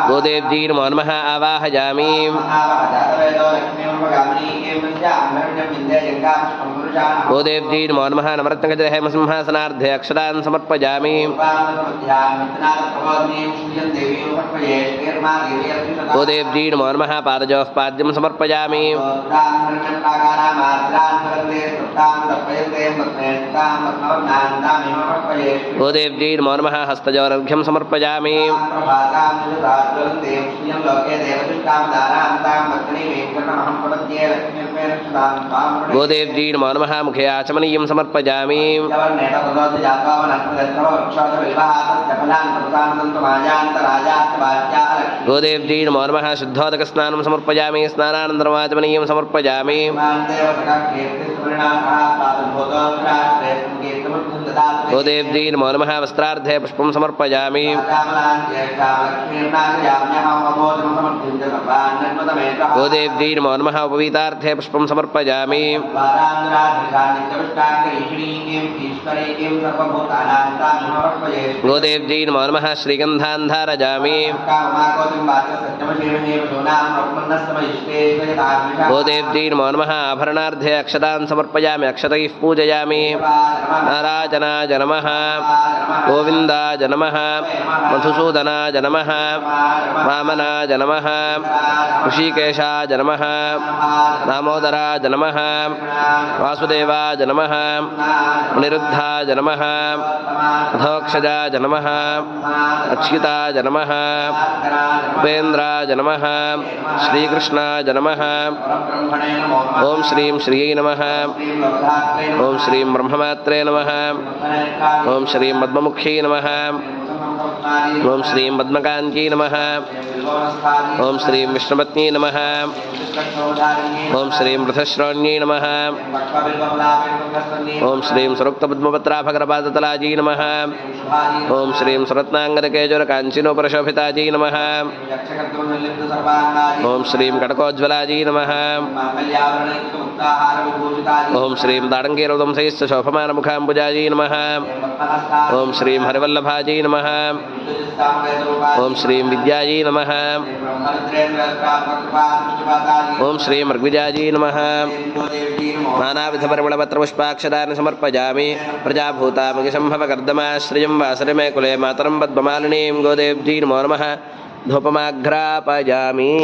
गोदेव्जी नमो नमः आवाहयामि। गोदेव्जी नमो नमः नवरत्नगजसिंहासनार्धे अक्षतान् समर्पयामि। गोदेव्जी नमो नमः पादयोः पाद्यं समर्पयामि। गोदेव्जी नमो नमः हस्तयोरर्घ्यं समर्पयामि। गोदेव्जी नमो नमः मुखे आचमनीयं समर्पयामि। गोदेव्जी नमो नमः शुद्धोदकस्नानं समर्पयामि। स्नानानन्तरमाचमनीयं समर्पयामि। गोदेव्जी नमो नमः वस्त्रार्धे पुष्पं समर्पयामि। गोदेव्जी नमो नमः उपवीतार्थे पुष्पं समर्पयामि। गोदेव्जी नमो नमः श्रीगन्धान् धारयामि। गोदेव्जी नमो नमः आभरणार्धे अक्षतान् समर्पयामि। अक्षतैः पूजयामि। नारायणाय नमः, गोविन्दाय नमः, मधुसूदनाय नमः, वामनाय नमः, ऋषिकेशाय नमः, दामोदराय नमः, वासुदेवाय नमः, अनिरुद्धाय नमः, अधोक्षजाय नमः, अच्युताय नमः, उपेन्द्राय नमः, श्रीकृष्णाय नमः। ओं श्रीं श्रियै नमः। ओं श्रीं ब्रह्ममात्रे नमः। ओं श्रीं पद्ममुख्यै नमः। ओं श्रीं पद्मकान्त्यै नमः। ओं श्रीं विष्णुपत्न्यै नमः। ओं श्रीं रथश्रोण्यै नमः। ओं श्रीं सुरुक्तपद्मपत्राभगरपादतलाजी नमः। ओं श्रीं सुरत्नाङ्गदकेजुरकाञ्चिनोपरशोभिताजी नमः। ओं श्रीं कटकोज्ज्वलाजी नमः। ओं श्रीं दाडङ्गीरवंशैश्च शोभमानमुखाम्बुजाजी नमः। ओं श्रीं हरिवल्लभाजी नमः। ओं श्रीं विद्याजी नमः। ओं श्रीं ऋग्विजाजी नमः। नानाविधपरिमलपत्रपुष्पाक्षतानि समर्पयामि। प्रजाभूतामगिशम्भवकर्दमाश्रियं वासरिमे कुले मातरं पद्ममालिनीं गोदेव्जी नमो नमः धूपमाघ्रापयामि।